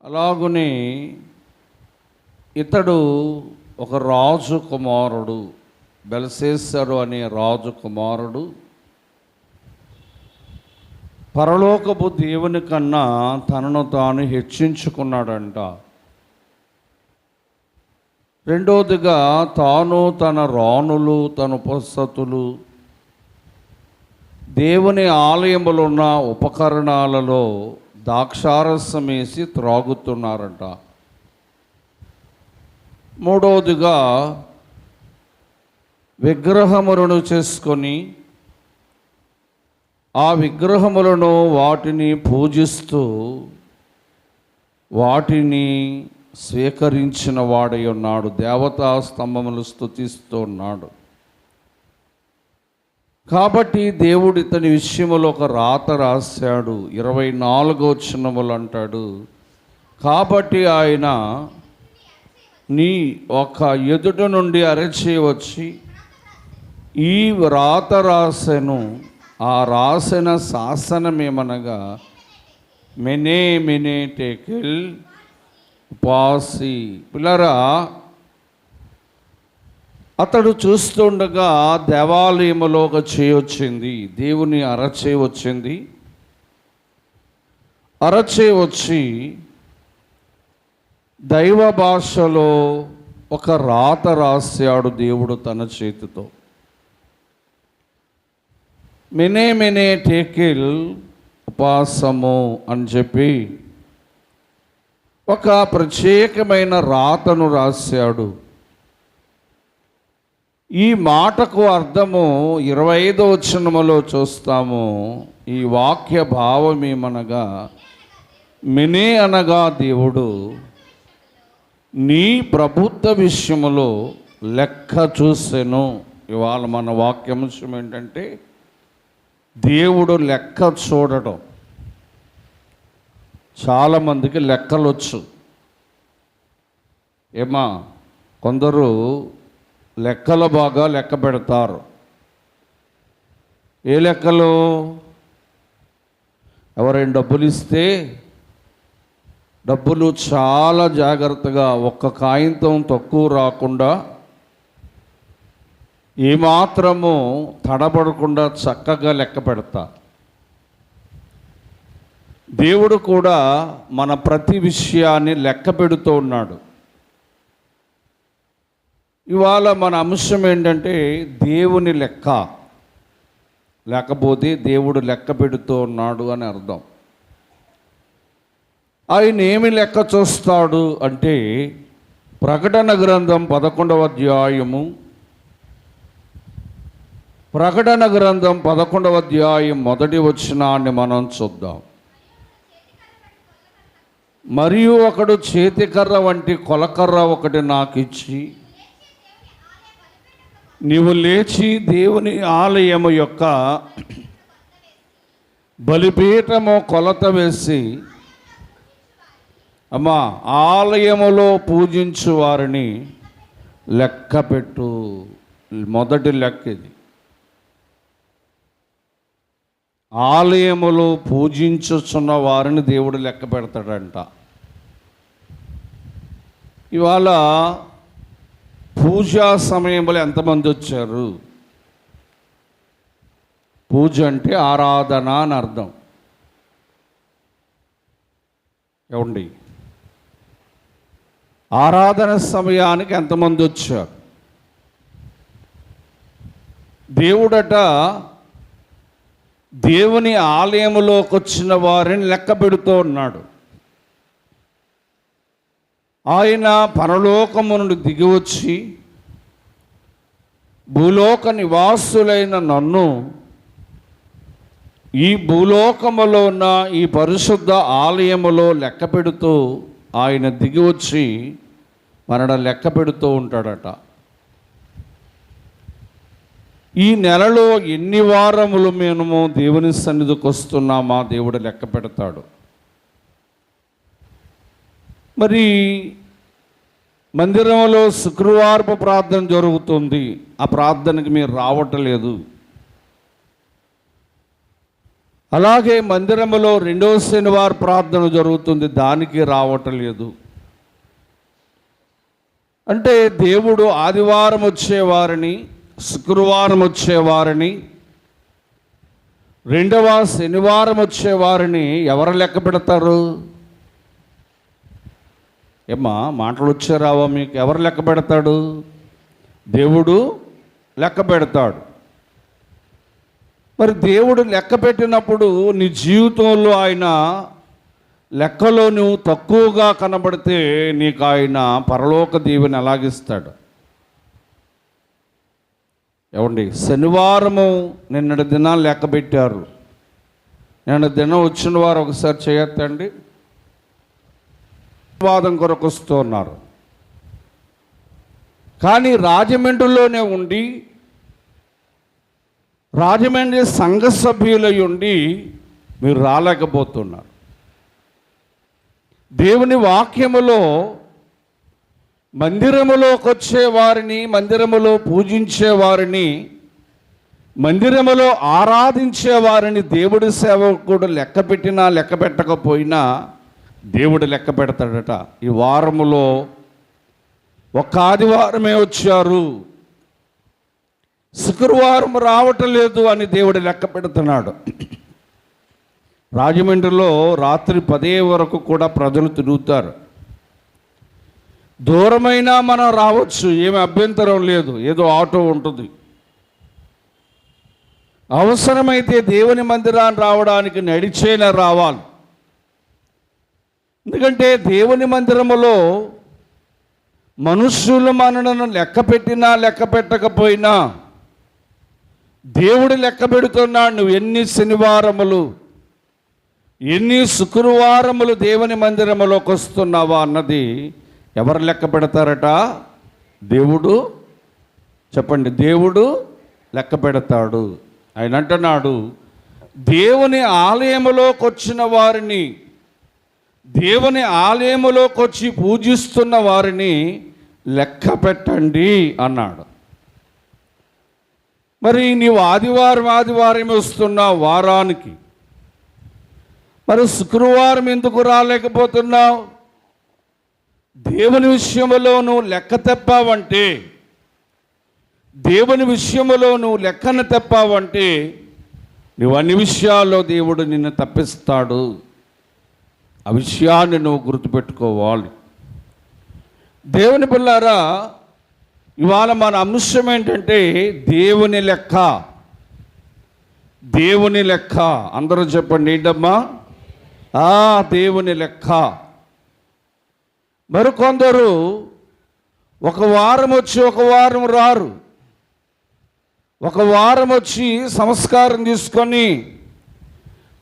అలాగునే ఇతడు ఒక రాజు కుమారుడు, బెల్షస్సరు అనే రాజు కుమారుడు. పరలోకపు దేవుని కన్నా తనను తాను హెచ్చించుకున్నాడంట. రెండోదిగా తాను తన రాణులు, తన ఉపస్థతులు దేవుని ఆలయములో ఉన్న ఉపకరణాలలో ద్రాక్షారసం వేసి త్రాగుతున్నారంట. మూడవదిగా విగ్రహములను చేసుకొని ఆ విగ్రహములను వాటిని పూజిస్తూ వాటిని స్వీకరించిన వాడై ఉన్నాడు. దేవతా స్తంభములు స్తుతిస్తూ ఉన్నాడు. కాబట్టి దేవుడు ఇతని విషయములో ఒక రాత రాశాడు. 24వ వచనములు అంటాడు, కాబట్టి ఆయన నీ ఒక ఎదుట నుండి అరచి వచ్చి ఈ రాత రాసెను. ఆ రాసిన శాసనమేమనగా మెనే మెనే టేకిల్ ఉపాసి. పిల్లరా, అతడు చూస్తుండగా దేవాలయములో ఒక చేయి వచ్చింది, దేవుని అరచేయి వచ్చింది. అరచేయి వచ్చి దైవ భాషలో ఒక రాత రాశాడు దేవుడు తన చేతితో. మెనే మెనే టేకిల్ ఉపాసము అని చెప్పి ఒక ప్రత్యేకమైన రాతను రాశాడు. ఈ మాటకు అర్థము 25వ వచనములో చూస్తాము. ఈ వాక్య భావం ఏమనగా, మెనే అనగా దేవుడు నీ ప్రభుత్వ విషయములో లెక్క చూసెను. ఇవాళ మన వాక్యాంశం ఏంటంటే దేవుడు లెక్క చూడడం. చాలామందికి లెక్కలు వచ్చు. ఏమా, కొందరు లెక్కలు బాగా లెక్క పెడతారు. ఏ లెక్కలు? ఎవరైనా డబ్బులు ఇస్తే డబ్బులు చాలా జాగ్రత్తగా ఒక్క కాగితం తక్కువ రాకుండా ఏమాత్రము తడబడకుండా చక్కగా లెక్క పెడతా. దేవుడు కూడా మన ప్రతి విషయాన్ని లెక్క పెడుతూ ఉన్నాడు. ఇవాళ మన అంశం ఏంటంటే దేవుని లెక్క, లేకపోతే దేవుడు లెక్క పెడుతూ ఉన్నాడు అని అర్థం. ఆయన ఏమి లెక్క చూస్తాడు అంటే, ప్రకటన గ్రంథం 11వ అధ్యాయము, ప్రకటన గ్రంథం 11వ అధ్యాయం 1వ వచనాన్ని మనం చూద్దాం. మరియు ఒకడు చేతికర్ర వంటి కొలకర్ర ఒకటి నాకు ఇచ్చి, నీవు లేచి దేవుని ఆలయము యొక్క బలిపీఠము కొలత వేసి, అమ్మా, ఆలయములో పూజించు వారిని లెక్క పెట్టు. మొదటి లెక్క ఇది. ఆలయములో పూజించుచున్న వారిని దేవుడు లెక్క పెడతాడంట. ఇవాళ పూజా సమయంలో ఎంతమంది వచ్చారు? పూజ అంటే ఆరాధన అని అర్థం. ఏమండి, ఆరాధన సమయానికి ఎంతమంది వచ్చారు? దేవుడట దేవుని ఆలయములోకి వచ్చిన వారిని లెక్క పెడుతూ ఉన్నాడు. ఆయన పరలోకము నుండి దిగివచ్చి భూలోక నివాసులైన నన్ను ఈ భూలోకములో ఉన్న ఈ పరిశుద్ధ ఆలయములో లెక్క పెడుతూ ఆయన దిగివచ్చి మనడ లెక్క పెడుతూ ఉంటాడట. ఈ నెలలో ఎన్ని వారములు మేము దేవుని సన్నిధికి వస్తున్నామా దేవుడు లెక్క పెడతాడు. మరి మందిరంలో శుక్రవారపు ప్రార్థన జరుగుతుంది. ఆ ప్రార్థనకి మీరు రావట్లేదు. అలాగే మందిరములో రెండవ శనివారం ప్రార్థన జరుగుతుంది, దానికి రావటం లేదు. అంటే దేవుడు ఆదివారం వచ్చేవారిని, శుక్రవారం వచ్చేవారిని, రెండవ శనివారం వచ్చేవారిని ఎవరు లెక్క పెడతారు? ఏమ్మా మాటలు వచ్చారావా మీకు? ఎవరు లెక్క పెడతాడు? దేవుడు లెక్క పెడతాడు. మరి దేవుడు లెక్క పెట్టినప్పుడు నీ జీవితంలో ఆయన లెక్కలో నువ్వు తక్కువగా కనబడితే నీకు ఆయన పరలోక దీవెన ఎలాగిస్తాడు? ఏమండి, శనివారము నిన్నటి దినాలు లెక్క పెట్టారు. నిన్న దినం వచ్చిన వారు ఒకసారి చేయొద్దండి. వాదం కొరకు వస్తున్నారు, కానీ రాజమండ్రిలోనే ఉండి రాజమండ్రి సంఘ సభ్యులై ఉండి మీరు రాలేకపోతున్నారు. దేవుని వాక్యములో మందిరములోకి వచ్చేవారిని, మందిరములో పూజించేవారిని, మందిరములో ఆరాధించేవారిని దేవుడి సేవకుడు లెక్క పెట్టినా లెక్క పెట్టకపోయినా దేవుడు లెక్క పెడతాడట. ఈ వారములో ఒక్క ఆదివారమే వచ్చారు, శుక్రవారం రావటం లేదు అని దేవుడు లెక్క పెడుతున్నాడు. రాజమండ్రిలో రాత్రి 10 వరకు కూడా ప్రజలు తిరుగుతారు. దూరమైనా మనం రావచ్చు, ఏమి అభ్యంతరం లేదు, ఏదో ఆటో ఉంటుంది. అవసరమైతే దేవుని మందిరాన్ని రావడానికి నడిచేలా రావాలి. ఎందుకంటే దేవుని మందిరములో మనుష్యులు మనలను లెక్క పెట్టినా లెక్క పెట్టకపోయినా దేవుడు లెక్క పెడుతున్నాడు. నువ్వు ఎన్ని శనివారములు, ఎన్ని శుక్రవారములు దేవుని మందిరములోకి వస్తున్నావా అన్నది ఎవరు లెక్క పెడతారట? దేవుడు. చెప్పండి, దేవుడు లెక్క పెడతాడు. ఆయన అంటున్నాడు, దేవుని ఆలయములోకి వచ్చిన వారిని, దేవుని ఆలయములోకి వచ్చి పూజిస్తున్న వారిని లెక్క పెట్టండి అన్నాడు. మరి నీవు ఆదివారమే వస్తున్నావు వారానికి, మరి శుక్రవారం ఎందుకు రాలేకపోతున్నావు? దేవుని విషయంలో నువ్వు లెక్క తెప్పావంటే, దేవుని విషయంలో నువ్వు లెక్కను తెప్పావంటే నువ్వు అన్ని విషయాల్లో దేవుడు నిన్ను తప్పిస్తాడు. ఆ విషయాన్ని నువ్వు గుర్తుపెట్టుకోవాలి. దేవుని పిల్లారా, ఇవాళ మన అంశం ఏంటంటే దేవుని లెక్క. దేవుని లెక్క. అందరూ చెప్పండి, ఏంటమ్మా? దేవుని లెక్క. మరికొందరు ఒక వారం వచ్చి ఒక వారం రారు, ఒక వారం వచ్చి సంస్కారం తీసుకొని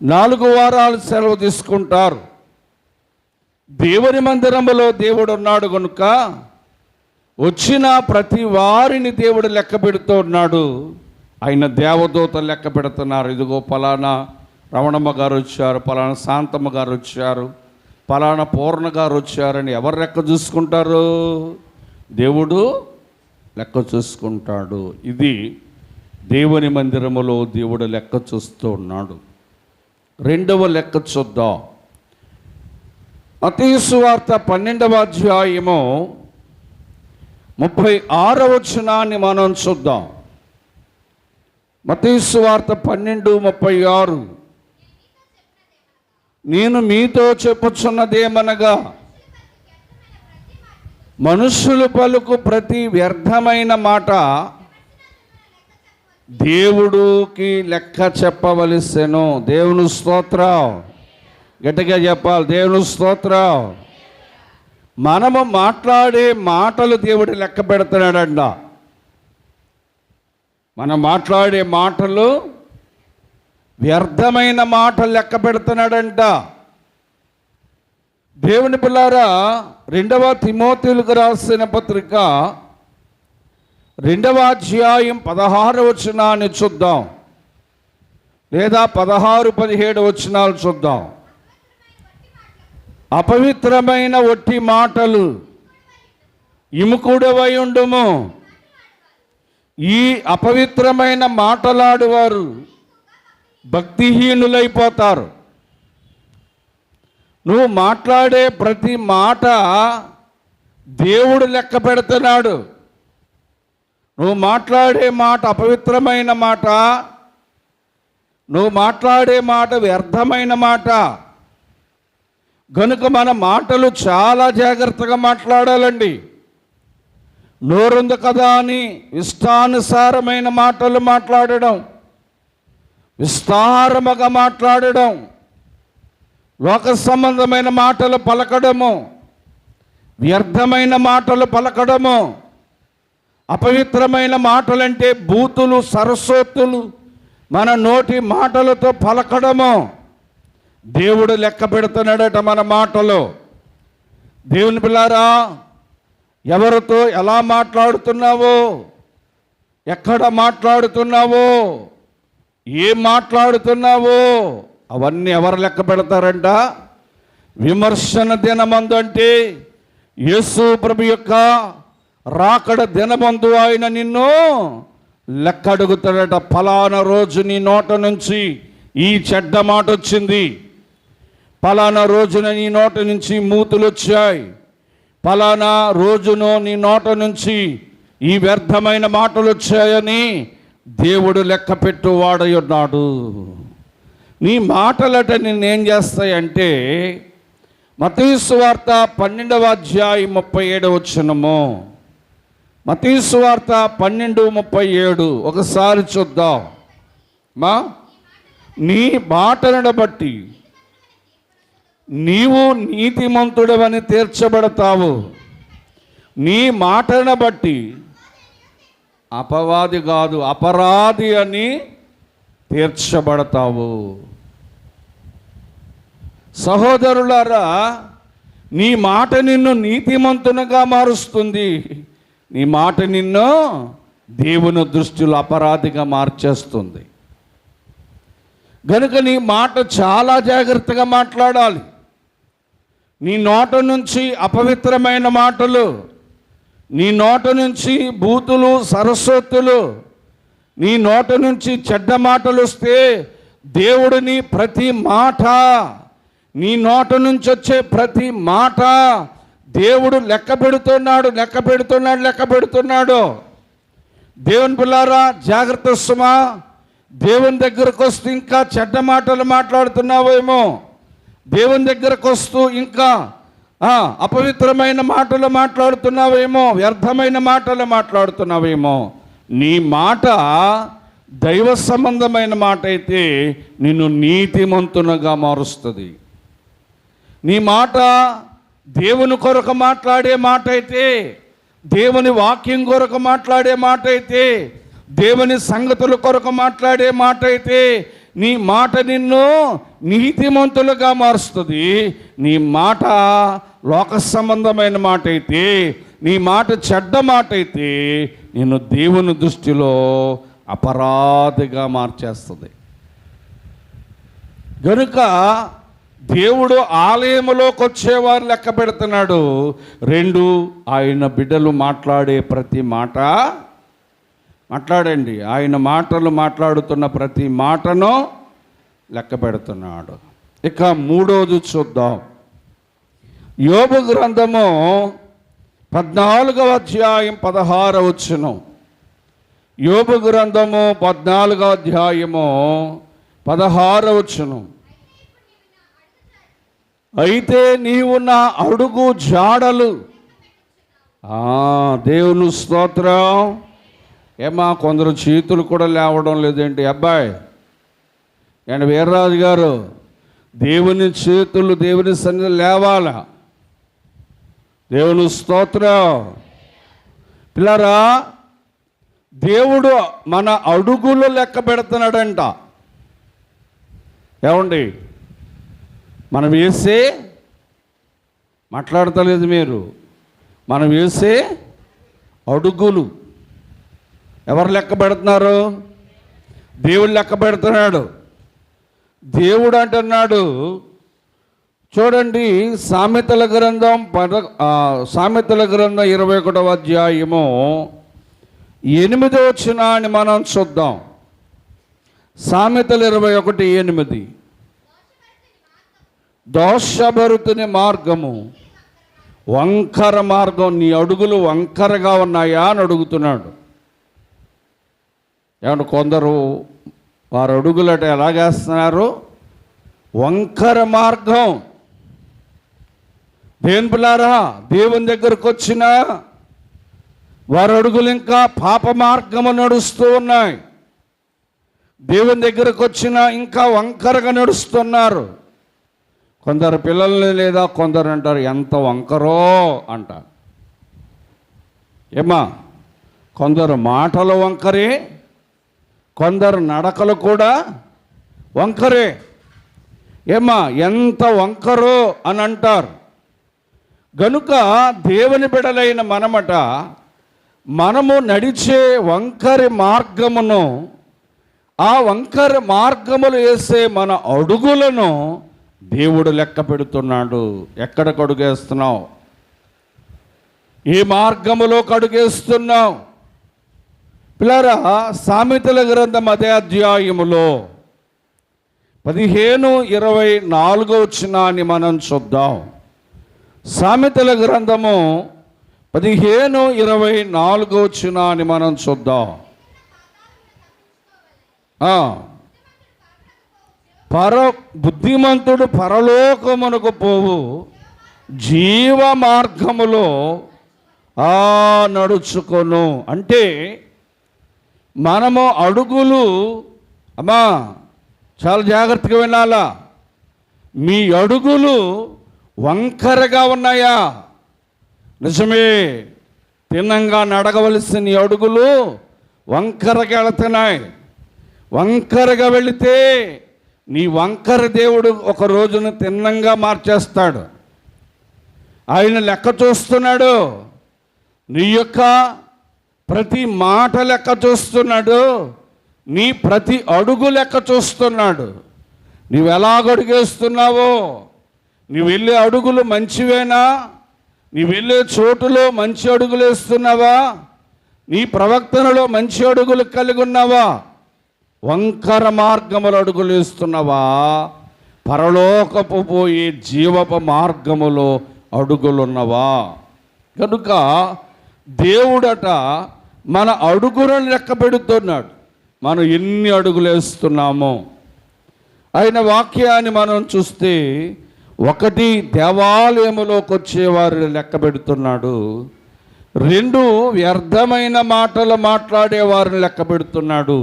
4 వారాలు సెలవు తీసుకుంటారు. దేవుని మందిరములో దేవుడు ఉన్నాడు కనుక వచ్చిన ప్రతి వారిని దేవుడు లెక్క పెడుతూ ఉన్నాడు. ఆయన దేవదూతలు లెక్క పెడుతున్నారు. ఇదిగో పలానా రమణమ్మ గారు వచ్చారు, పలానా శాంతమ్మ గారు వచ్చారు, పలానా పూర్ణ గారు వచ్చారని ఎవరు లెక్క చూసుకుంటారు? దేవుడు లెక్క చూసుకుంటాడు. ఇది దేవుని మందిరములో దేవుడు లెక్క చూస్తూ ఉన్నాడు. రెండవ లెక్క చూద్దాం. మత్తయి సువార్త 12వ అధ్యాయము 36వ వచనాన్ని మనం చూద్దాం. మత్తయి సువార్త 12:36. నేను మీతో చెప్పుచున్నదేమనగా మనుషులు పలుకు ప్రతి వ్యర్థమైన మాట దేవుడికి లెక్క చెప్పవలసెను. దేవుని స్తోత్రం. గట్టిగా చెప్పాలి, దేవుని స్తోత్రం. మనము మాట్లాడే మాటలు దేవుడు లెక్క పెడుతున్నాడంట. మనం మాట్లాడే మాటలు వ్యర్థమైన మాటలు లెక్క పెడుతున్నాడంట. దేవుని పిల్లారా, 2వ తిమోతిలకు రాసిన పత్రిక 2వ అధ్యాయం 16వ వచనాన్ని చూద్దాం, లేదా 16-17 వచనాలు చూద్దాం. అపవిత్రమైన ఒట్టి మాటలు ఇముకుడవై ఉండుము. ఈ అపవిత్రమైన మాటలాడువారు భక్తిహీనులైపోతారు. నువ్వు మాట్లాడే ప్రతి మాట దేవుడు లెక్క పెడుతున్నాడు. నువ్వు మాట్లాడే మాట అపవిత్రమైన మాట, నువ్వు మాట్లాడే మాట వ్యర్థమైన మాట. గనుక మన మాటలు చాలా జాగ్రత్తగా మాట్లాడాలండి. నోరుంది కదా అని ఇష్టానుసారమైన మాటలు మాట్లాడడం, విస్తారముగా మాట్లాడడం, లోక సంబంధమైన మాటలు పలకడము, వ్యర్థమైన మాటలు పలకడము, అపవిత్రమైన మాటలంటే బూతులు, సరస్వతులు మన నోటి మాటలతో పలకడము దేవుడు లెక్క పెడుతున్నాడట మన మాటలు. దేవుని పిల్లారా, ఎవరితో ఎలా మాట్లాడుతున్నావో, ఎక్కడ మాట్లాడుతున్నావో, ఏం మాట్లాడుతున్నావో అవన్నీ ఎవరు లెక్క పెడతారంట? విమర్శన దినమందు, అంటే యేసు ప్రభు యొక్క రాకడ దినమందు ఆయన నిన్ను లెక్క అడుగుతాడట. ఫలానా రోజు నీ నోట నుంచి ఈ చెడ్డ మాట వచ్చింది, ఫలానా రోజున నీ నోట నుంచి మూతులు వచ్చాయి, ఫలానా రోజును నీ నోట నుంచి ఈ వ్యర్థమైన మాటలు వచ్చాయని దేవుడు లెక్క పెట్టువాడై ఉన్నాడు. నీ మాటలట నిన్నేం చేస్తాయంటే, మత్తయి సువార్త 12వ అధ్యాయం 37వ వచనము, మత్తయి సువార్త 12:37 ఒకసారి చూద్దాం. నీ మాటలను బట్టి నీవు నీతిమంతుడవని తీర్చబడతావు, నీ మాటలను బట్టి అపవాది కాదు అపరాధి అని తీర్చబడతావు. సహోదరులారా, నీ మాట నిన్ను నీతిమంతునిగా మారుస్తుంది, నీ మాట నిన్ను దేవుని దృష్టిలో అపరాధిగా మార్చేస్తుంది. గనుక నీ మాట చాలా జాగ్రత్తగా మాట్లాడాలి. నీ నోట నుంచి అపవిత్రమైన మాటలు, నీ నోట నుంచి బూతులు, సరస్వతులు, నీ నోట నుంచి చెడ్డ మాటలు వస్తే దేవుడిని ప్రతి మాట, నీ నోట నుంచి వచ్చే ప్రతి మాట దేవుడు లెక్క పెడుతున్నాడు. దేవుని పిల్లారా, జాగ్రత్త సుమా. దేవుని దగ్గరకు వస్తూ ఇంకా చెడ్డ మాటలు మాట్లాడుతున్నావేమో, దేవుని దగ్గరకు వస్తూ ఇంకా అపవిత్రమైన మాటలు మాట్లాడుతున్నావేమో, వ్యర్థమైన మాటలు మాట్లాడుతున్నావేమో. నీ మాట దైవ సంబంధమైన మాట అయితే నిన్ను నీతిమంతునిగా మారుస్తుంది. నీ మాట దేవుని కొరకు మాట్లాడే మాట అయితే, దేవుని వాక్యం కొరకు మాట్లాడే మాట అయితే, దేవుని సంగతుల కొరకు మాట్లాడే మాట అయితే నీ మాట నిన్ను నీతిమంతులుగా మారుస్తుంది. నీ మాట లోక సంబంధమైన మాట అయితే, నీ మాట చెడ్డ మాట అయితే నిన్ను దేవుని దృష్టిలో అపరాధిగా మార్చేస్తుంది. గనుక దేవుడు ఆలయములోకి వచ్చేవారు లెక్క పెడుతున్నాడు. 2, ఆయన బిడ్డలు మాట్లాడే ప్రతి మాట మాట్లాడండి. ఆయన మాటలు మాట్లాడుతున్న ప్రతి మాటను లెక్క పెడుతున్నాడు. ఇక 3వది చూద్దాం. యోబు గ్రంథము 14వ అధ్యాయం 16వ వచనం. యోబు గ్రంథము 14వ అధ్యాయము 16వ వచనం. అయితే నీవు నా అడుగు జాడలు, దేవుని స్తోత్రం. ఏమా కొందరు చేతులు కూడా లేవడం లేదేంటి అబ్బాయి? అండ్ వీర్రాజు గారు, దేవుని చేతులు దేవుని సన్నిధి లేవాలా? దేవుని స్తోత్రం. పిల్లరా, దేవుడు మన అడుగులు లెక్క పెడుతున్నాడంట. ఏమండి, మనం వేసే మాట్లాడతలేదు మీరు, మనం వేసే అడుగులు ఎవరు లెక్క పెడుతున్నారు? దేవుడు లెక్క పెడుతున్నాడు. దేవుడు అంటున్నాడు, చూడండి, సామెతల గ్రంథం 21వ అధ్యాయము 8వ వచనాన్ని మనం చూద్దాం. సామెతలు 21:8 దోషభరితుని మార్గము వంకర మార్గం. నీ అడుగులు వంకరగా ఉన్నాయా అని అడుగుతున్నాడు. ఏమంటే కొందరు వారు అడుగులట ఎలాగేస్తున్నారు? వంకర మార్గం. దేవుని పిల్లారా, దేవుని దగ్గరకు వచ్చిన వారి అడుగులు ఇంకా పాప మార్గము నడుస్తూ ఉన్నాయి. దేవుని దగ్గరకు వచ్చిన ఇంకా వంకరగా నడుస్తున్నారు. కొందరు పిల్లల్ని లేదా కొందరు అంటారు ఎంత వంకరో అంట. ఏమా, కొందరు మాటలు వంకరే, కొందరు నడకలు కూడా వంకరే. ఏమా, ఎంత వంకరో అని అంటారు. గనుక దేవుని బిడలైన మనము నడిచే వంకరి మార్గమును, ఆ వంకరి మార్గములు వేసే మన అడుగులను దేవుడు లెక్క పెడుతున్నాడు. ఎక్కడికి అడుగేస్తున్నావు? ఏ మార్గములోకి అడుగేస్తున్నావు? పిల్లరా, సామెతల గ్రంథం అదే అధ్యాయములో 15-24 వచనాన్ని మనం చూద్దాం. సామెతల గ్రంథము 15-24 వచనాన్ని మనం చూద్దాం. బుద్ధిమంతుడు పరలోకమునకు పోవు జీవ మార్గములో నడుచుకొను. అంటే మనము అడుగులు, అమ్మా చాలా జాగ్రత్తగా వినాలా, మీ అడుగులు వంకరగా ఉన్నాయా? నిజమే, తిన్నంగా నడగవలసిన అడుగులు వంకరగా వెళుతున్నాయి. వంకరగా వెళితే నీ వంకర దేవుడు ఒక రోజున తిన్నంగా మార్చేస్తాడు. ఆయన లెక్క చూస్తున్నాడు. నీ యొక్క ప్రతి మాట లెక్క చూస్తున్నాడు. నీ ప్రతి అడుగు లెక్క చూస్తున్నాడు. నువ్వు ఎలాగ అడుగేస్తున్నావో, నువ్వు వెళ్ళే అడుగులు మంచివేనా? నీవు వెళ్ళే చోటులో మంచి అడుగులు వేస్తున్నావా? నీ ప్రవర్తనలో మంచి అడుగులు కలిగి ఉన్నావా? వంకర మార్గములు అడుగులు వేస్తున్నావా? పరలోకపు పోయి జీవపు మార్గములో అడుగులున్నవా? కనుక దేవుడట మన అడుగులను లెక్క పెడుతున్నాడు. మనం ఎన్ని అడుగులు వేస్తున్నామో. ఆయన వాక్యాన్ని మనం చూస్తే, 1 దేవాలయములోకి వచ్చేవారిని లెక్క పెడుతున్నాడు. 2 వ్యర్థమైన మాటలు మాట్లాడేవారిని లెక్క పెడుతున్నాడు.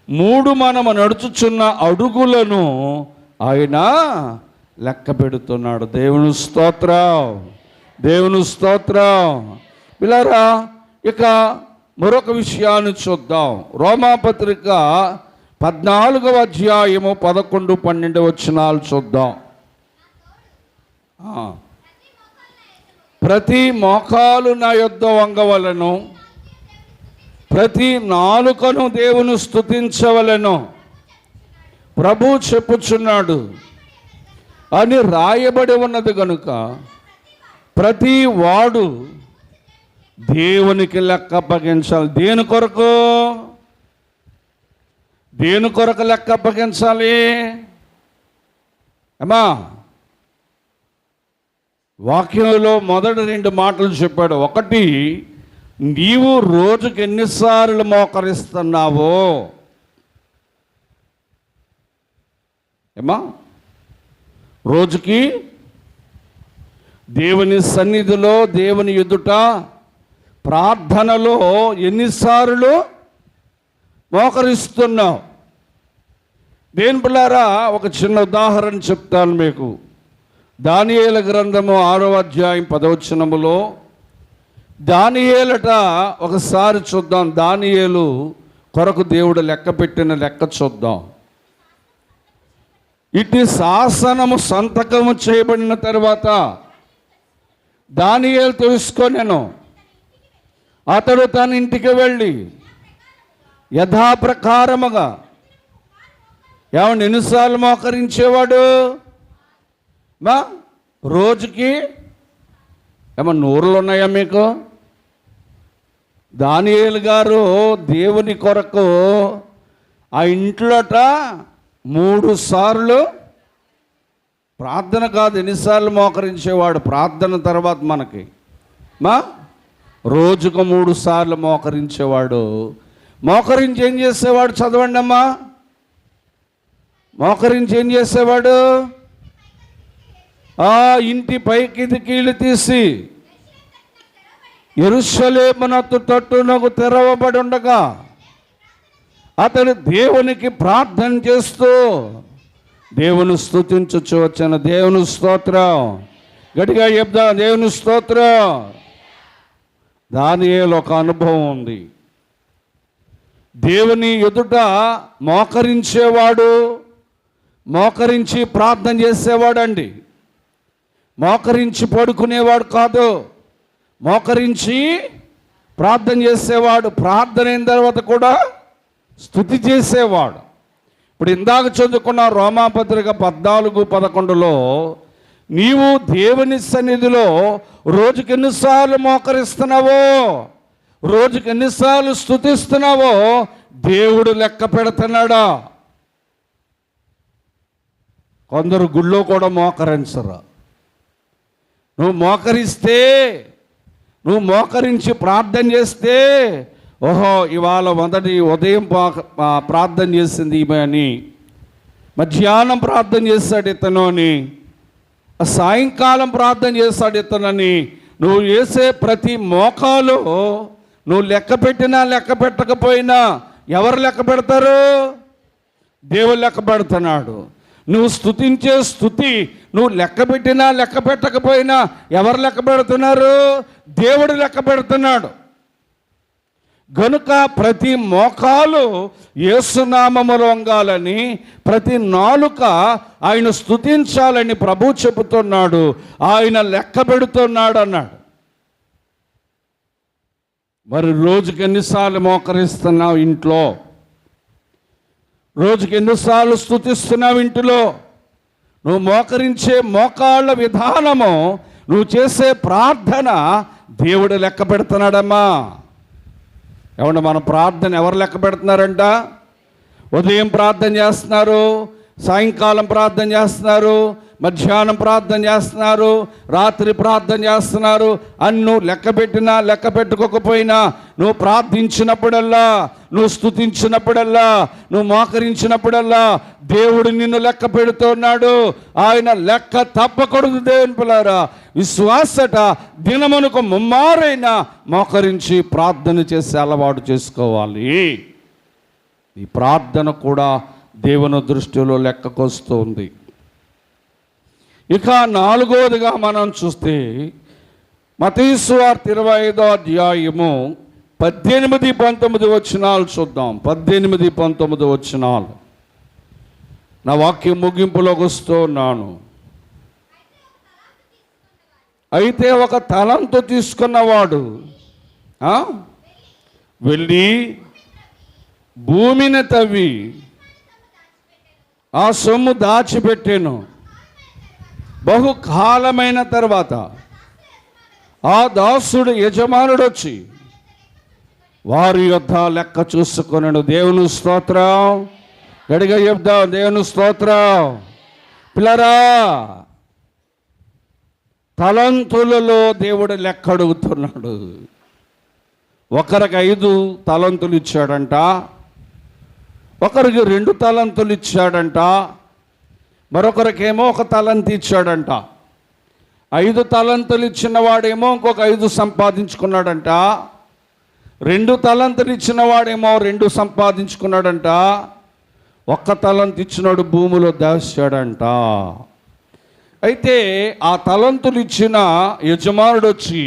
3 మనము నడుచుచున్న అడుగులను ఆయన లెక్క పెడుతున్నాడు. దేవుని స్తోత్రం, దేవుని స్తోత్రం. పిల్లరా, ఇక మరొక విషయాన్ని చూద్దాం. రోమాపత్రిక 14వ అధ్యాయము 11-12 వచనాలు చూద్దాం. ప్రతి మోకాలు నా యొద్ద వంగవలను, ప్రతి నాలుకను దేవుని స్తుతించవలను ప్రభు చెప్పుచున్నాడు అని రాయబడి ఉన్నది. కనుక ప్రతి వాడు దేవునికి లెక్క అప్పగించాలి. దేని కొరకు లెక్క అప్పగించాలి? అమ్మా, వాక్యంలో మొదటి 2 మాటలు చెప్పాడు. 1, నీవు రోజుకి ఎన్నిసార్లు మోకరిస్తున్నావో. ఏమా, రోజుకి దేవుని సన్నిధిలో, దేవుని ఎదుట ప్రార్థనలో ఎన్నిసార్లు మోకరిస్తున్నావు? దేని పిల్లారా, ఒక చిన్న ఉదాహరణ చెప్తాను మీకు. దానియేలు గ్రంథము 6వ అధ్యాయం 10వ వచనములో దానియేలట ఒకసారి చూద్దాం. దానియేలు కొరకు దేవుడు లెక్క పెట్టిన లెక్క చూద్దాం. ఇటు శాసనము సంతకము చేయబడిన తర్వాత దానియేలు తెలుసుకొనెను. అతడు తన ఇంటికి వెళ్ళి యథాప్రకారముగా ఎన్నిసార్లు మోకరించేవాడు? రోజుకి నూరులు ఉన్నాయా మీకు? దానియేలు గారు దేవుని కొరకు ఆ ఇంట్లోట 3 సార్లు ప్రార్థన కాదు, ఎన్నిసార్లు మోకరించేవాడు ప్రార్థన తర్వాత మనకి రోజుకు 3 సార్లు మోకరించేవాడు. మోకరించి ఏం చేసేవాడు? చదవండి అమ్మా. మోకరించి ఏం చేసేవాడు? ఆ ఇంటి పైకి కీళ్ళు తీసి యెరూషలేమునకు తట్టునకు తెరవబడి ఉండగా అతడు దేవునికి ప్రార్థన చేస్తూ దేవుని స్తుతించుచు వచ్చిన. దేవుని స్తోత్రం. గట్టిగా చెప్దా, దేవుని స్తోత్రం. దానియేలు ఒక అనుభవం ఉంది. దేవుని ఎదుట మోకరించేవాడు, మోకరించి ప్రార్థన చేసేవాడు అండి. మోకరించి పడుకునేవాడు కాదు, మోకరించి ప్రార్థన చేసేవాడు. ప్రార్థన అయిన తర్వాత కూడా స్తుతి చేసేవాడు. ఇప్పుడు ఇందాక చదువుకున్న రోమాపత్రిక 14:11లో నీవు దేవుని సన్నిధిలో రోజుకి ఎన్నిసార్లు మోకరిస్తున్నావో, రోజుకి ఎన్నిసార్లు స్తుతిస్తున్నావో దేవుడు లెక్క పెడుతున్నాడా? కొందరు గుళ్ళో కూడా మోకరించరు. నువ్వు మోకరిస్తే, నువ్వు మోకరించి ప్రార్థన చేస్తే, ఓహో ఇవాళ ఉదయం ప్రార్థన చేసింది ఈమె అని, మధ్యాహ్నం ప్రార్థన చేశాడు ఇతను అని, సాయంకాలం ప్రార్థన చేశాడు ఇతనని నువ్వు చేసే ప్రతి మోకాలు నువ్వు లెక్క పెట్టినా లెక్క పెట్టకపోయినా ఎవరు లెక్క పెడతారు? దేవుడు లెక్క పెడుతున్నాడు. నువ్వు స్తుతించే స్తుతి నువ్వు లెక్క పెట్టినా లెక్క పెట్టకపోయినా ఎవరు లెక్క పెడుతున్నారు? దేవుడు లెక్క పెడుతున్నాడు. గనుక ప్రతి మోకాలు యేసునామములో వంగాలని, ప్రతి నాలుక ఆయన స్తుతించాలని ప్రభు చెబుతున్నాడు. ఆయన లెక్క పెడుతున్నాడు అన్నాడు. మరి రోజుకి ఎన్నిసార్లు మోకరిస్తున్నావు ఇంట్లో? రోజుకి ఎన్నిసార్లు స్తుతిస్తున్నావు ఇంటిలో? నువ్వు మోకరించే మోకాళ్ళ విధానము, నువ్వు చేసే ప్రార్థన దేవుడు లెక్క పెడుతున్నాడమ్మా. ఏమన్నా మన ప్రార్థన ఎవరు లెక్క పెడుతున్నారంట? ఉదయం ప్రార్థన చేస్తున్నారు, సాయంకాలం ప్రార్థన చేస్తున్నారు, మధ్యాహ్నం ప్రార్థన చేస్తున్నారు, రాత్రి ప్రార్థన చేస్తున్నారు. అన్ను లెక్క పెట్టినా లెక్క పెట్టుకోకపోయినా నువ్వు ప్రార్థించినప్పుడల్లా, నువ్వు స్తుతించినప్పుడల్లా, నువ్వు మోకరించినప్పుడల్లా దేవుడు నిన్ను లెక్క పెడుతున్నాడు. ఆయన లెక్క తప్పకూడదు. దేవుని పిల్లారా, విశ్వాసట దినమునకు ముమ్మారైనా మోకరించి ప్రార్థన చేసి అలవాటు చేసుకోవాలి. ఈ ప్రార్థన కూడా దేవుని దృష్టిలో లెక్కకొస్తుంది. ఇక 4వదిగా మనం చూస్తే మత్తయి సువార్త 25వ అధ్యాయము 18-19 వచనాలు చూద్దాం. 18-19 వచనాలు. నా వాక్యం ముగింపులోకి వస్తూ ఉన్నాను. అయితే ఒక తలంతు తీసుకున్నవాడు వెళ్ళి భూమిని తవ్వి ఆ సొమ్ము దాచిపెట్టాను. బహుకాలమైన తర్వాత ఆ దాసుడు యజమానుడు వచ్చి వారి యొద్ద లెక్క చూసుకొనెను. దేవుని స్తోత్రం. గడిగా చెప్దాం, దేవుని స్తోత్రం. పిల్లరా, తలంతులలో దేవుడు లెక్క అడుగుతున్నాడు. ఒకరికి 5 తలంతులు ఇచ్చాడంట, ఒకరికి 2 తలంతులు ఇచ్చాడంట, మరొకరికేమో 1 తలంతి ఇచ్చాడంట. 5 తలంతులు ఇచ్చిన వాడేమో ఇంకొక 5 సంపాదించుకున్నాడంట. 2 తలంతులు ఇచ్చిన వాడేమో 2 సంపాదించుకున్నాడంట. 1 తలంతి ఇచ్చినాడు భూమిలో దాచాడంట. అయితే ఆ తలంతులు ఇచ్చిన యజమానుడు వచ్చి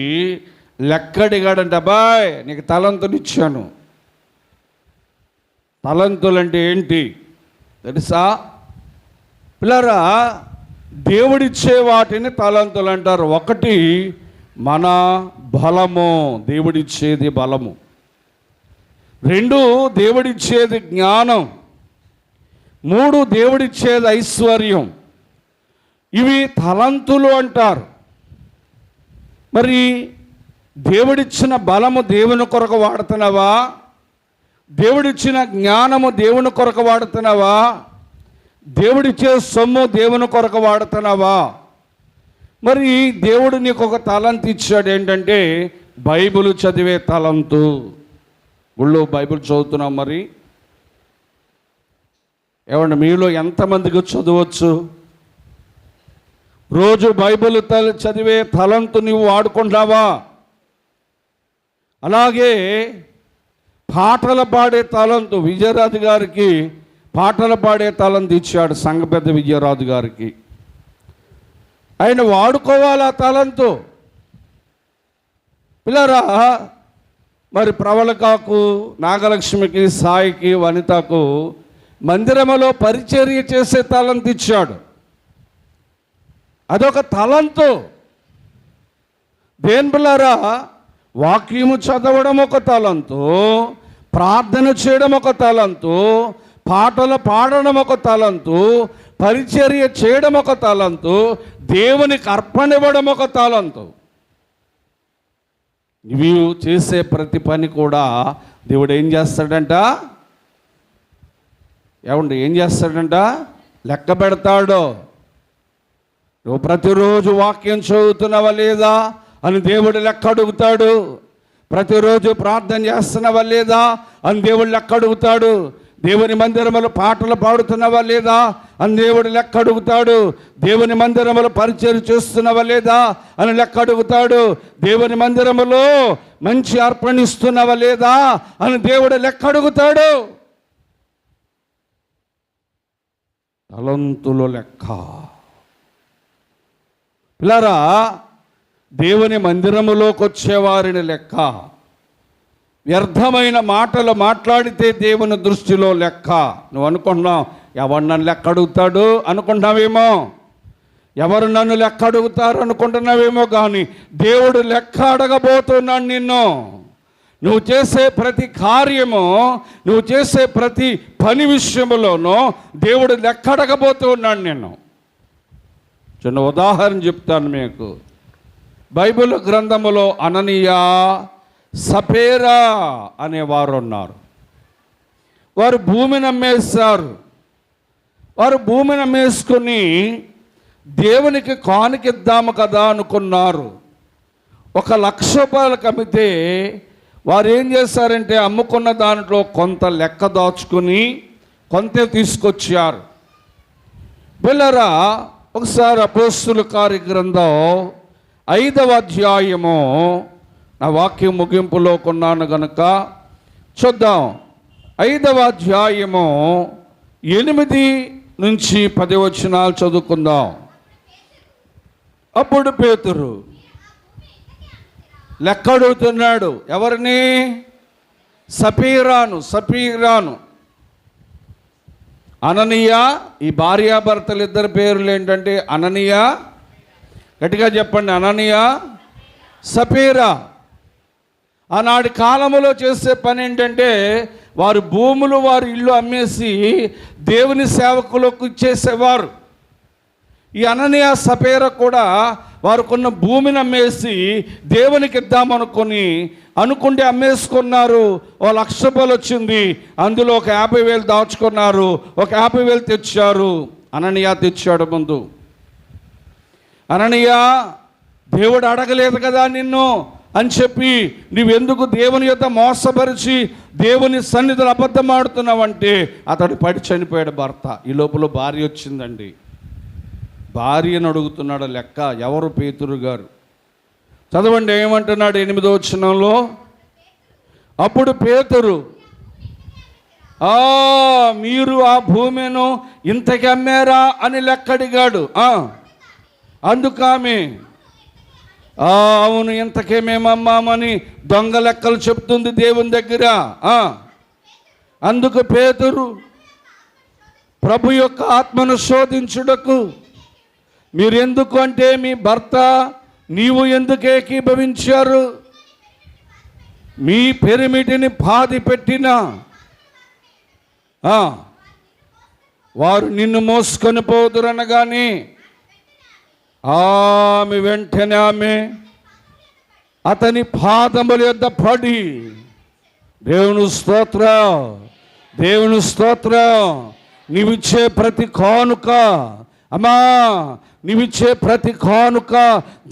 లెక్కడిగాడంట. బాయ్, నీకు తలంతులు ఇచ్చాను. తలంతులు అంటే ఏంటి తెలుసా పిల్లరా? దేవుడిచ్చే వాటిని తలంతులు అంటారు. 1 మన బలము, దేవుడిచ్చేది బలము. 2 దేవుడిచ్చేది జ్ఞానం. 3 దేవుడిచ్చేది ఐశ్వర్యం. ఇవి తలంతులు అంటారు. మరి దేవుడిచ్చిన బలము దేవుని కొరకు వాడుతున్నావా? దేవుడిచ్చిన జ్ఞానము దేవుని కొరకు వాడుతున్నావా? దేవుడిచ్చే సొమ్ము దేవుని కొరకు వాడుతున్నావా? మరి దేవుడు నీకు ఒక తలంతు ఇచ్చాడు, ఏంటంటే బైబిల్ చదివే తలంతు. ఊళ్ళో బైబిల్ చదువుతున్నాం. మరి ఏమంటే మీలో ఎంతమందికి చదవచ్చు? రోజు బైబిల్ చదివే తలంతు నువ్వు వాడుకుంటావా? అలాగే పాటలు పాడే తలంతు, విజయరాజు గారికి పాటలు పాడే తలంతు ఇచ్చాడు సంఘ పెద్ద విజయరాజు గారికి. ఆయన వాడుకోవాలి ఆ తలంతు. పిల్లరా, మరి ప్రవళకాకు, నాగలక్ష్మికి, సాయికి, వనితకు మందిరములో పరిచర్య చేసే తలంతు ఇచ్చాడు. అదొక తలంతు. దేని పిల్లరా, వాక్యము చదవడం ఒక తలంతు, ప్రార్థన చేయడం ఒక తలంతు, పాటలు పాడడం ఒక తలంతు, పరిచర్య చేయడం ఒక తలంతు, దేవునికి అర్పణ ఇవ్వడం ఒక తలంతు. ఇవి చేసే ప్రతి పని కూడా దేవుడు ఏం చేస్తాడంట? ఏం చేస్తాడంట? లెక్క పెడతాడు. నువ్వు ప్రతిరోజు వాక్యం చదువుతున్నావా లేదా అని దేవుడు లెక్క అడుగుతాడు. ప్రతిరోజు ప్రార్థన చేస్తున్నావా లేదా అని దేవుడు లెక్క అడుగుతాడు. దేవుని మందిరములో పాటలు పాడుతున్నావా లేదా అని దేవుడు లెక్క అడుగుతాడు. దేవుని మందిరములో పరిచయం చేస్తున్నావా లేదా అని లెక్క అడుగుతాడు. దేవుని మందిరములో మంచి అర్పణిస్తున్నావా లేదా అని దేవుడు లెక్క అడుగుతాడు. తలంతుల లెక్క. పిల్లరా, దేవుని మందిరములోకి వచ్చేవారిని లెక్క. వ్యర్థమైన మాటలు మాట్లాడితే దేవుని దృష్టిలో లెక్క. నువ్వు అనుకుంటున్నావు, ఎవరు నన్ను లెక్క అడుగుతాడు అనుకుంటున్నావేమో, ఎవరు నన్ను లెక్క అడుగుతారు అనుకుంటున్నావేమో, కానీ దేవుడు లెక్క అడగబోతున్నాడు నిన్ను. నువ్వు చేసే ప్రతి కార్యము, నువ్వు చేసే ప్రతి పని విషయంలోనూ దేవుడు లెక్క అడగబోతున్నాడు నిన్ను. చిన్న ఉదాహరణ చెప్తాను మీకు. బైబిల్ గ్రంథములో అననీయా, సపేరా అనేవారు ఉన్నారు. వారు భూమిని అమ్మేశారు. వారు భూమిని అమ్మేసుకుని దేవునికి కానుకిద్దాము కదా అనుకున్నారు. 1,00,000 రూపాయలకు అమ్మితే వారు ఏం చేశారంటే అమ్ముకున్న దాంట్లో కొంత లెక్క దాచుకుని కొంత తీసుకొచ్చారు. పిల్లరా, ఒకసారి అపోస్తుల కార్యగ్రంథం 5వ అధ్యాయము, నా వాక్యం ముగింపులో కొన్నాను గనుక చూద్దాం. 5వ అధ్యాయము 8 నుంచి 10 వచనాలు చదువుకుందాం. అప్పుడు పేతురు లెక్క అడుగుతున్నాడు. ఎవరిని? సపీరాను. అననీయా, ఈ భార్యాభర్తలు ఇద్దరు పేర్లు ఏంటంటే అననీయా, గట్టిగా చెప్పండి, అననీయా, సపీరా. ఆనాటి కాలంలో చేసే పని ఏంటంటే వారు భూములు, వారి ఇల్లు అమ్మేసి దేవుని సేవకులకు ఇచ్చేసేవారు. ఈ అననీయా, సపేరా కూడా వారుకున్న భూమిని అమ్మేసి దేవునికి అనుకుంటే అమ్మేసుకున్నారు. 1,00,000 రూపాయలు వచ్చింది. అందులో ఒక 50,000 దాచుకున్నారు. ఒక 50,000 తెచ్చారు. అననీయా తెచ్చాడు ముందు. అననీయా, దేవుడు అడగలేదు కదా నిన్ను అని చెప్పి నువ్వెందుకు దేవుని యొద్ద మోసపరిచి దేవుని సన్నిధిలో అబద్ధం ఆడుతున్నావంటే అతడు పడి చనిపోయాడు భర్త. ఈ లోపల భార్య వచ్చిందండి. భార్యను అడుగుతున్నాడు లెక్క. ఎవరు? పేతురు గారు. చదవండి ఏమంటున్నాడు 8వ వచనంలో. అప్పుడు పేతురు, మీరు ఆ భూమిను ఇంతకి అమ్మారా అని లెక్క అడిగాడు. అందుకామె, అవును, ఇంతకే మేము అమ్మామని దొంగ లెక్కలు చెప్తుంది దేవుని దగ్గర. అందుకు పేతురు, ప్రభు యొక్క ఆత్మను శోధించుటకు మీరెందుకు అంటే మీ భర్త నీవు ఎందుకు ఏకీభవించారు? మీ పెరిమిటిని బాధి పెట్టిన వారు నిన్ను మోసుకొని పోదురనగానే వెంటనే ఆమె అతని పాదముల యొద్ద పడి దేవుని స్తోత్రం, దేవుని స్తోత్రం. నీవిచ్చే ప్రతి కానుక, అమ్మా నీవిచ్చే ప్రతి కానుక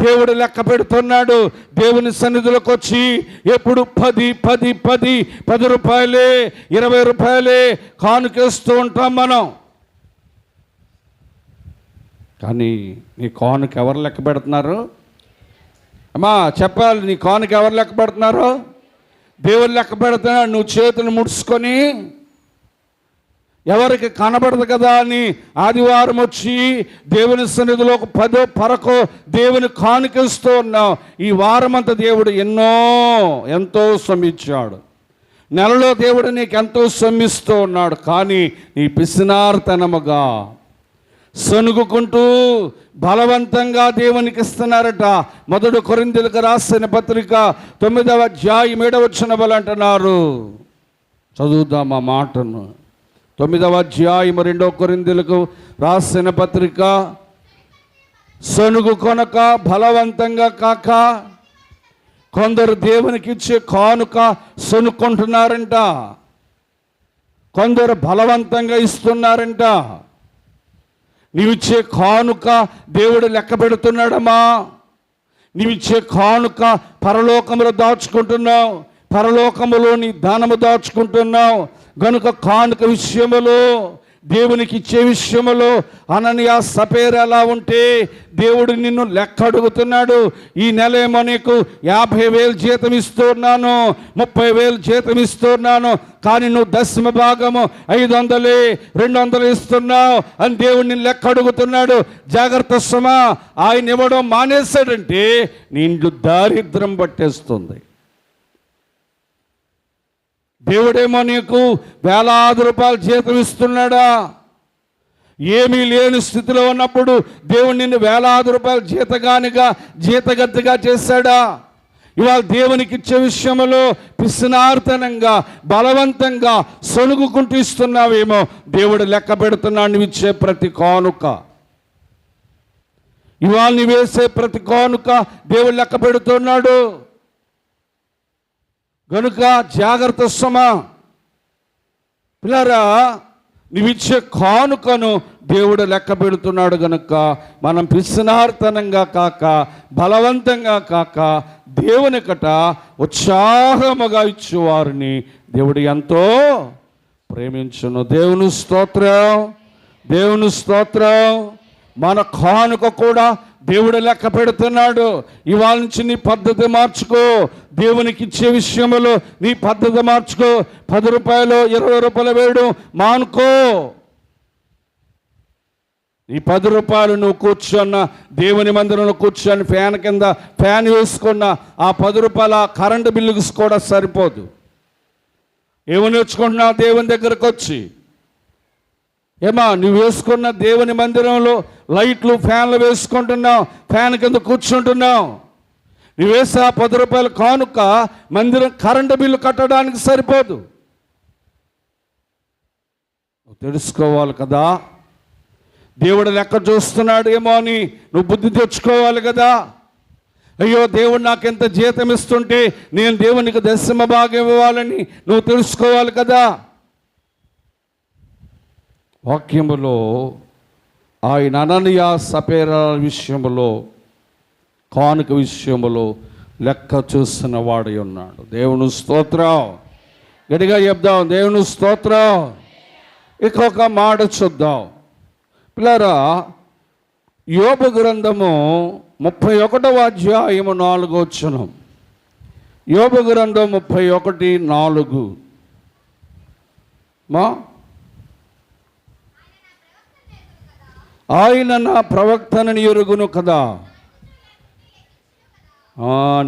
దేవుడు లెక్క పెడుతున్నాడు. దేవుని సన్నిధిలోకి వచ్చి ఎప్పుడు 10 రూపాయలే 20 రూపాయలే కానుకేస్తూ ఉంటాం మనం. కానీ నీ కానుక ఎవరు లెక్క పెడుతున్నారు? అమ్మా చెప్పాలి, నీ కానుక ఎవరు లెక్క పెడుతున్నారు? దేవుడు లెక్క పెడుతున్నాడు. నువ్వు చేతులు ముడుచుకొని ఎవరికి కనబడదు కదా అని ఆదివారం వచ్చి దేవుని సన్నిధిలో ఒక 10 పరకో దేవుని కానుకిస్తూ ఉన్నావు. ఈ వారమంతా దేవుడు ఎంతో శ్రమించాడు. నెలలో దేవుడు నీకు ఎంతో శ్రమిస్తూ ఉన్నాడు. కానీ నీ పిసినార్తనముగా సనుగుకుంటూ బలవంతంగా దేవునికి ఇస్తున్నారట. 1 కొరింథీయులకు రాసిన పత్రిక 9వ అధ్యాయం 7వ వచనం అంటున్నారు. చదువుదాం ఆ మాటను. 9వ అధ్యాయం 2 కొరింథీయులకు రాసిన పత్రిక. సనుగు కొనక బలవంతంగా కాక కొందరు దేవునికి ఇచ్చే కానుక సనుక్కుంటున్నారంట, కొందరు బలవంతంగా ఇస్తున్నారంట. నీవిచ్చే కానుక దేవుడు లెక్క పెడుతున్నాడమ్మా. నీవిచ్చే కానుక పరలోకములో దాచుకుంటున్నావు, పరలోకములో నీ దానము దాచుకుంటున్నావు. గనుక కానుక విషయములో, దేవునికి ఇచ్చే విషయములో అననీయ సపేరా ఎలా ఉంటే దేవుడు నిన్ను లెక్క అడుగుతున్నాడు. ఈ నెల ఏమో నీకు 50,000 జీతం ఇస్తున్నాను, 30,000 జీతం ఇస్తున్నాను, కానీ నువ్వు 10వ భాగము 500 200 ఇస్తున్నావు అని దేవుడు నిన్ను లెక్క అడుగుతున్నాడు. జాగ్రత్త సుమా, ఆయన ఇవ్వడం మానేశాడంటే నీ ఇంట్లో దారిద్రం పట్టేస్తుంది. దేవుడేమో నీకు వేలాది రూపాయలు జీతం ఇస్తున్నాడా? ఏమీ లేని స్థితిలో ఉన్నప్పుడు దేవుడు నిన్ను వేలాది రూపాయలు జీతగతిగా చేశాడా? ఇవాళ దేవునికి ఇచ్చే విషయంలో పిసినార్తనంగా బలవంతంగా సొనుగుకుంటూ ఇస్తున్నావేమో. దేవుడు లెక్క పెడుతున్నాడు నువ్వు ఇచ్చే ప్రతి కానుక. ఇవాళ నువ్వు వేసే ప్రతి కానుక దేవుడు లెక్క పెడుతున్నాడు. గనుక జాగ్రత్త సుమా. పిల్లరా, నీవిచ్చే కానుకను దేవుడు లెక్క పెడుతున్నాడు. గనుక మనం పిసినార్తనంగా కాక బలవంతంగా కాక దేవునికట ఉత్సాహముగా ఇచ్చేవారిని దేవుడు ఎంతో ప్రేమించును. దేవుని స్తోత్రం, దేవుని స్తోత్రం. మన కానుక కూడా దేవుడు లెక్క పెడుతున్నాడు. ఇవాళ నుంచి నీ పద్ధతి మార్చుకో. దేవునికి ఇచ్చే విషయంలో నీ పద్ధతి మార్చుకో. 10 రూపాయలు 20 రూపాయలు వేయడం మానుకో. ఈ 10 రూపాయలు నువ్వు కూర్చున్న దేవుని మందిరంలో కూర్చొని ఫ్యాన్ కింద ఫ్యాన్ వేసుకున్న ఆ 10 రూపాయల కరెంటు బిల్లుకు కూడా సరిపోదు. ఏమని నేర్చుకుంటున్నావు దేవుని దగ్గరకు వచ్చి? ఏమా నువ్వు వేసుకున్న దేవుని మందిరంలో లైట్లు ఫ్యాన్లు వేసుకుంటున్నావు, ఫ్యాన్ కింద కూర్చుంటున్నావు. నువ్వు వేసే 10 రూపాయల కానుక మందిరం కరెంటు బిల్లు కట్టడానికి సరిపోదు. నువ్వు తెలుసుకోవాలి కదా, దేవుడు లెక్క చూస్తున్నాడు ఏమో అని నువ్వు బుద్ధి తెచ్చుకోవాలి కదా. అయ్యో దేవుడు నాకు ఎంత జీతం ఇస్తుంటే నేను దేవునికి 10వ భాగం ఇవ్వాలని నువ్వు తెలుసుకోవాలి కదా. వాక్యములో ఆయన అననీయ సపేరా విషయములో కానుక విషయములో లెక్క చూసిన వాడై ఉన్నాడు. దేవుని స్తోత్రం. గట్టిగా చెప్దాం, దేవుని స్తోత్రం. ఇంకొక మాట చూద్దాం పిల్లరా. యోబు గ్రంథము 31వ అధ్యాయము 4వ వచనం. యోబు గ్రంథం 31:4. ఆయన నా ప్రవక్తనని ఎరుగును కదా.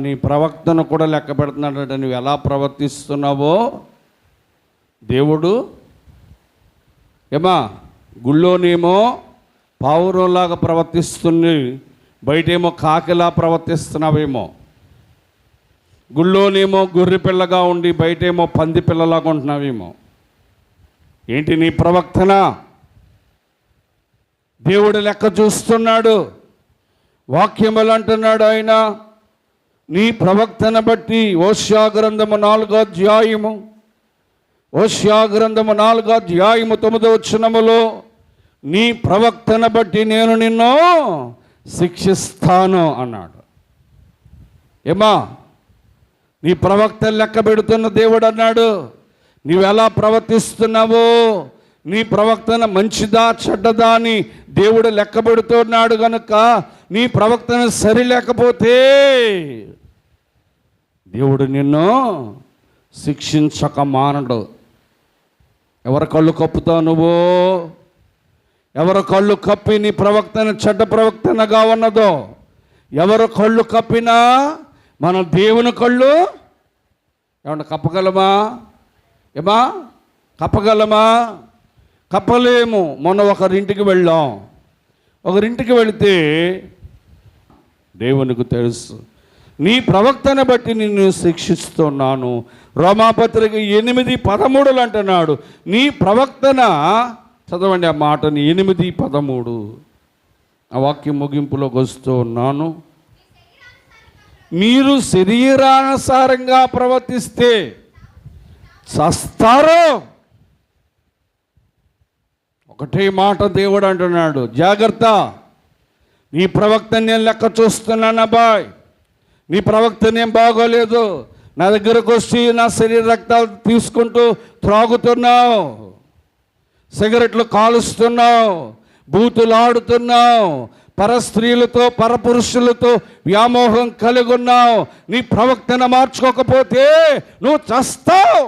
నీ ప్రవక్తను కూడా లెక్క పెడుతున్నాడట. నువ్వు ఎలా ప్రవర్తిస్తున్నావో దేవుడు. ఏమా గుళ్ళోనేమో పావురంలాగా ప్రవర్తిస్తుంది, బయటేమో కాకిలా ప్రవర్తిస్తున్నావేమో. గుళ్ళోనేమో గొర్రె పిల్లగా ఉండి బయటేమో పంది పిల్లలాగా ఉంటున్నావేమో. ఏంటి నీ ప్రవక్తన? దేవుడు లెక్క చూస్తున్నాడు. వాక్యములు అంటున్నాడు ఆయన, నీ ప్రవక్తను బట్టి. ఓషియా గ్రంథము 4వ అధ్యాయము హోషేయ గ్రంథము 4వ అధ్యాయము 9వ వచనములో నీ ప్రవక్తను బట్టి నేను నిన్ను శిక్షిస్తాను అన్నాడు. ఏమా, నీ ప్రవక్త లెక్క పెడుతున్న దేవుడు అన్నాడు. నీవెలా ప్రవర్తిస్తున్నావో, నీ ప్రవక్తన మంచిదా చెడ్డదా అని దేవుడు లెక్క పెడుతున్నాడు కనుక నీ ప్రవక్తన సరి లేకపోతే దేవుడు నిన్ను శిక్షించక మానడు. ఎవరి కళ్ళు కప్పుతావు నువ్వు? ఎవరి కళ్ళు కప్పి నీ ప్రవక్తన చెడ్డ ప్రవక్తనగా ఉన్నదో, ఎవరు కళ్ళు కప్పినా మన దేవుని కళ్ళు ఏమన్నా కప్పగలమా? ఏమా కప్పగలమా? కప్పలేము. మొన్న ఒకరింటికి వెళ్ళాం. ఒకరింటికి వెళితే దేవునికి తెలుసు, నీ ప్రవక్తను బట్టి నిన్ను శిక్షిస్తున్నాను. రోమాపత్రిక 8:13 అంటున్నాడు. నీ ప్రవక్తన, చదవండి ఆ మాటని, 8:13. ఆ వాక్యం ముగింపులోకి వస్తూ ఉన్నాను. మీరు శరీరానుసారంగా ప్రవర్తిస్తే చస్తారు. ఒకటే మాట దేవుడు అంటున్నాడు, జాగ్రత్త. నీ ప్రవక్తని నేను లెక్క చూస్తున్నాను అబ్బాయి, నీ ప్రవక్తని ఏం బాగోలేదు, నా దగ్గరకు వచ్చి నా శరీర రక్తాలు తీసుకుంటూ త్రాగుతున్నావు, సిగరెట్లు కాలుస్తున్నావు, బూతులు ఆడుతున్నావు, పరస్త్రీలతో పరపురుషులతో వ్యామోహం కలిగి ఉన్నావు. నీ ప్రవక్తను మార్చుకోకపోతే నువ్వు చస్తావు.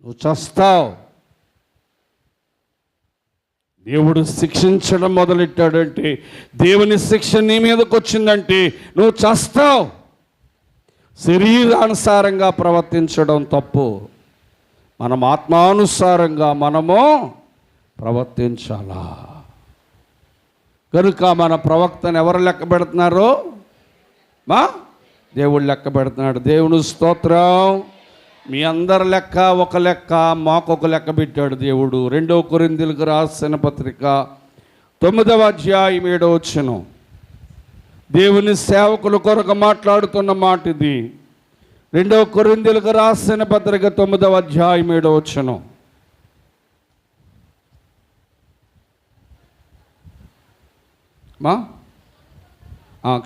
నువ్వు చస్తావు. దేవుడు శిక్షించడం మొదలెట్టాడంటే, దేవుని శిక్ష నీ మీదకి వచ్చిందంటే నువ్వు చస్తావు. శరీరానుసారంగా ప్రవర్తించడం తప్పు. మనం ఆత్మానుసారంగా మనము ప్రవర్తించాలా. కనుక మన ప్రవక్తను ఎవరు లెక్క పెడుతున్నారు? దేవుడు లెక్క పెడుతున్నాడు. దేవుని స్తోత్రం. మీ అందరి లెక్క ఒక లెక్క, మాకొక లెక్క పెట్టాడు దేవుడు. 2 కొరింథీయులకు రాసిన పత్రిక 9వ అధ్యాయం 7వ వచనం. దేవుని సేవకుల కొరకు మాట్లాడుతున్న మాట ఇది. 2 కొరింథీయులకు రాసిన పత్రిక 9వ అధ్యాయం 7వ వచనం.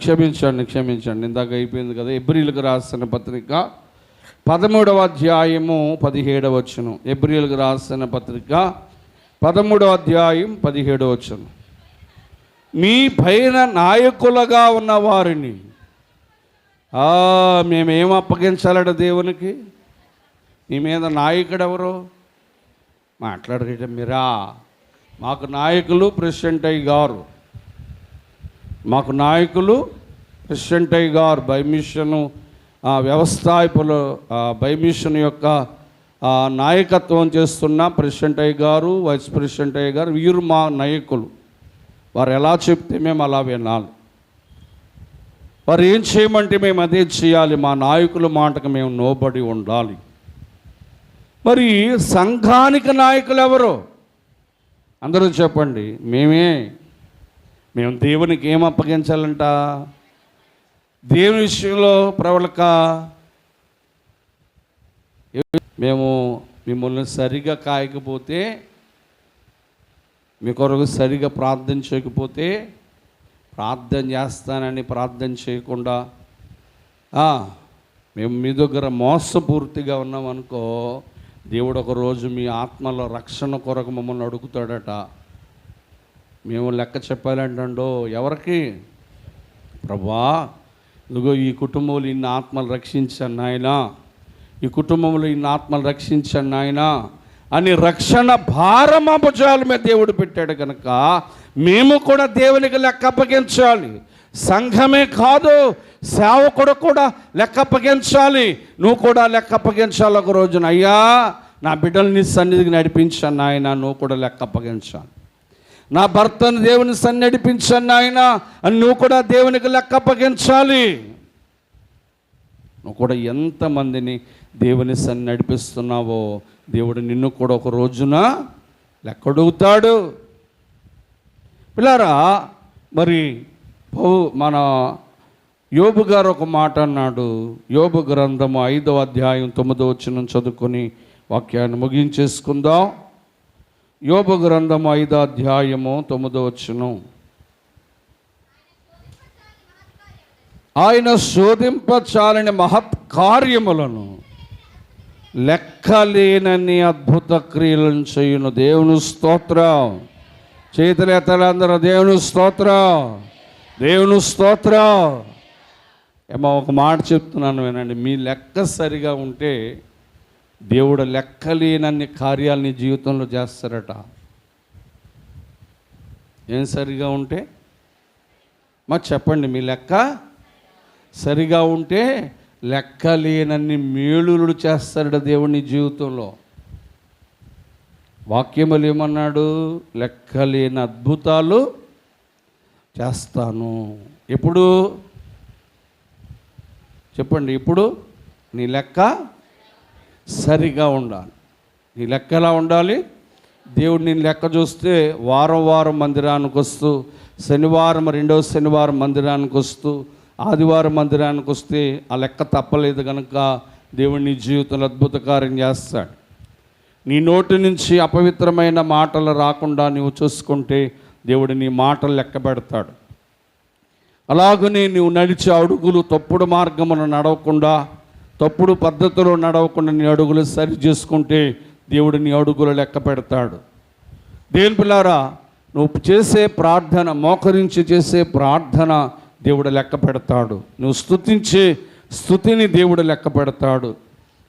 క్షమించండి, ఇందాక అయిపోయింది కదా. హెబ్రీయులకు రాసిన పత్రిక 13వ అధ్యాయము 17వ వచనం. హెబ్రీయులకు రాసిన పత్రిక 13వ అధ్యాయం 17వ వచనం. మీ పైన నాయకులుగా ఉన్న వారిని మేమేం అప్పగించాలట దేవునికి? మీ మీద నాయకుడు ఎవరు? మాట్లాడగట మీరా? మాకు నాయకులు ప్రెసిడెంట్ అయ్య గారు, మాకు నాయకులు ప్రెసిడెంట్ అయ్య గారు, బైమిషను వ్యవస్థాపకులు, బైమిషన్ యొక్క నాయకత్వం చేస్తున్న ప్రెసిడెంట్ అయ్య గారు, వైస్ ప్రెసిడెంట్ అయ్య గారు, వీరు మా నాయకులు. వారు ఎలా చెప్తే మేము అలా వినాలి. వారు ఏం చేయమంటే మేము అదే చేయాలి. మా నాయకుల మాటకు మేము లోబడి ఉండాలి. మరి సంఘానికి నాయకులు ఎవరు? అందరూ చెప్పండి. మేము దేవునికి ఏం అప్పగించాలంట? దేవుని విషయంలో ప్రవళక మేము మిమ్మల్ని సరిగా కాయకపోతే, మీ కొరకు సరిగా ప్రార్థన చేయకపోతే, ప్రార్థన చేస్తానని ప్రార్థన చేయకుండా మేము మీ దగ్గర మోసపూర్తిగా ఉన్నామనుకో, దేవుడు ఒకరోజు మీ ఆత్మలో రక్షణ కొరకు మమ్మల్ని అడుగుతాడట. మేము లెక్క చెప్పాలంటో ఎవరికి? ప్రభువా, ఇదిగో ఈ కుటుంబంలో ఇన్ని ఆత్మలు రక్షించాను నాయనా, ఈ కుటుంబంలో ఇన్ని ఆత్మలు రక్షించాను నాయనా అని రక్షణ భారం మా భుజాల మీద దేవుడు పెట్టాడు కనుక మేము కూడా దేవునికి లెక్క అప్పగించాలి. సంఘమే కాదు, సేవకుడు కూడా లెక్క అప్పగించాలి. నువ్వు కూడా లెక్క అప్పగించాలి. ఒక రోజున, అయ్యా నా బిడ్డల్ని సన్నిధికి నడిపించాను నాయన, నువ్వు కూడా లెక్క అప్పగించాలి. నా భర్తను దేవుని సన్ని నడిపించాను నాయన అని నువ్వు కూడా దేవునికి లెక్క అప్పగించాలి. నువ్వు కూడా ఎంతమందిని దేవుని సన్ని నడిపిస్తున్నావో దేవుడు నిన్ను కూడా ఒక రోజున లెక్క అడుగుతాడు. పిల్లారా, మరి మన యోబు గారు ఒక మాట అన్నాడు. యోబు గ్రంథము 5వ అధ్యాయం 9వ వచనం చదువుకొని వాక్యాన్ని ముగించేసుకుందాం. యోబు గ్రంథము 5వ అధ్యాయము 9వ వచనం. ఆయన శోధింపచాలని మహత్కార్యములను లెక్కలేనన్ని అద్భుత క్రియలను చేయును. దేవుని స్తోత్రం. చేతులెత్తలందరూ దేవుని స్తోత్రం, దేవుని స్తోత్రం. ఏమో ఒక మాట చెప్తున్నాను వినండి. మీ లెక్క సరిగా ఉంటే దేవుడు లెక్కలేనన్ని కార్యాలు నీ జీవితంలో చేస్తారట. ఏం సరిగా ఉంటే మరి చెప్పండి. మీ లెక్క సరిగా ఉంటే లెక్కలేనన్ని మేలులు చేస్తాడట దేవుడు నీ జీవితంలో. వాక్యములు ఏమన్నాడు? లెక్కలేని అద్భుతాలు చేస్తాను. ఎప్పుడు చెప్పండి? ఇప్పుడు నీ లెక్క సరిగా ఉండాలి. నీ లెక్క ఎలా ఉండాలి? దేవుడు నేను లెక్క చూస్తే వారం వారం మందిరానికి వస్తూ, శనివారం రెండవ శనివారం మందిరానికి వస్తూ, ఆదివారం మందిరానికి వస్తే ఆ లెక్క తప్పలేదు కనుక దేవుడు నీ జీవితంలో అద్భుత కార్యం చేస్తాడు. నీ నోటి నుంచి అపవిత్రమైన మాటలు రాకుండా నీవు చూసుకుంటే దేవుడు నీ మాటలు లెక్క పెడతాడు. అలాగనే నీవు నడిచే అడుగులు తప్పుడు మార్గమును నడవకుండా, తప్పుడు పద్ధతిలో నడవకుండా నీ అడుగులు సరి చేసుకుంటే దేవుడు నీ అడుగులు లెక్క పెడతాడు. దేవుని పిల్లారా, నువ్వు చేసే ప్రార్థన, మోకరించి చేసే ప్రార్థన దేవుడు లెక్క పెడతాడు. నువ్వు స్తుతించే స్తుతిని దేవుడు లెక్క పెడతాడు.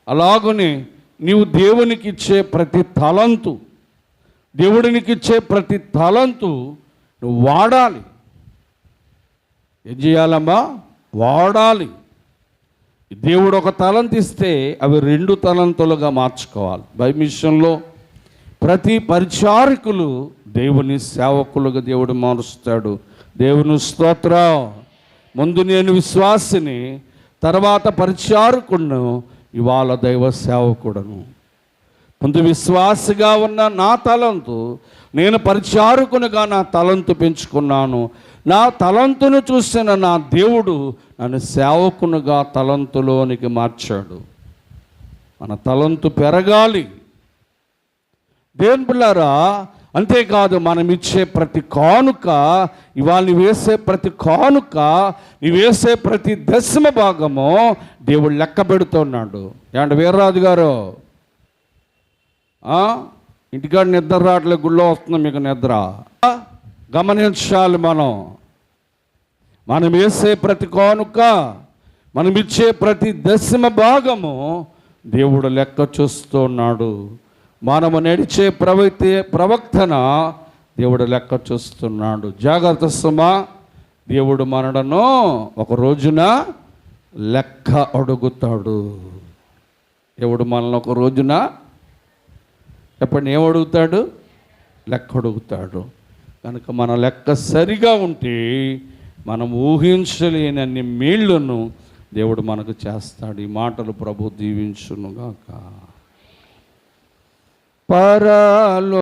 అలాగనే నీవు దేవునికి ఇచ్చే ప్రతి తలంతు, దేవుడినికి ఇచ్చే ప్రతి తలంతు నువ్వు వాడాలి. ఏం చేయాలమ్మా? వాడాలి. దేవుడు ఒక తలంతు ఇస్తే అవి 2 తలంతులుగా మార్చుకోవాలి. బైబిల్ విషయంలో ప్రతి పరిచారకులు దేవుని సేవకులుగా దేవుడు మారుస్తాడు. దేవుని స్తోత్రం. ముందు నేను విశ్వాసిని, తర్వాత పరిచారకుడును, ఇవాళ దైవ సేవకుడను. ముందు విశ్వాసిగా ఉన్న నా తలంతు, నేను పరిచారకునిగా నా తలంతు పెంచుకున్నాను. నా తలంతును చూసిన నా దేవుడు నన్ను సేవకునిగా తలంతులోనికి మార్చాడు. మన తలంతు పెరగాలి దేవుని పిల్లారా. అంతేకాదు, మనం ఇచ్చే ప్రతి కానుక, ఇవాళ నీ వేసే ప్రతి కానుక, నీ వేసే ప్రతి దశమ భాగము దేవుడు లెక్క పెడుతున్నాడు. ఏమంటే వీర్రాజు గారు, ఇంటికాడ నిద్ర రావట్లేదు, గుళ్ళో వస్తుంది మీకు నిద్ర. గమనించాలి. మనం వేసే ప్రతి కానుక, మనం ఇచ్చే ప్రతి దశమ భాగము దేవుడు లెక్క చూస్తున్నాడు. మనము నడిచే ప్రవక్తన దేవుడు లెక్క చూస్తున్నాడు. జాగ్రత్త సుమా. దేవుడు మనలను ఒక రోజున లెక్క అడుగుతాడు. దేవుడు మనల్ని ఒక రోజున చెప్పండి ఏం అడుగుతాడు? లెక్క అడుగుతాడు. కనుక మన లెక్క సరిగా ఉంటే మనం ఊహించలేనన్ని మేళ్లను దేవుడు మనకు చేస్తాడు. ఈ మాటలు ప్రభు దీవించునుగాక. పరాలో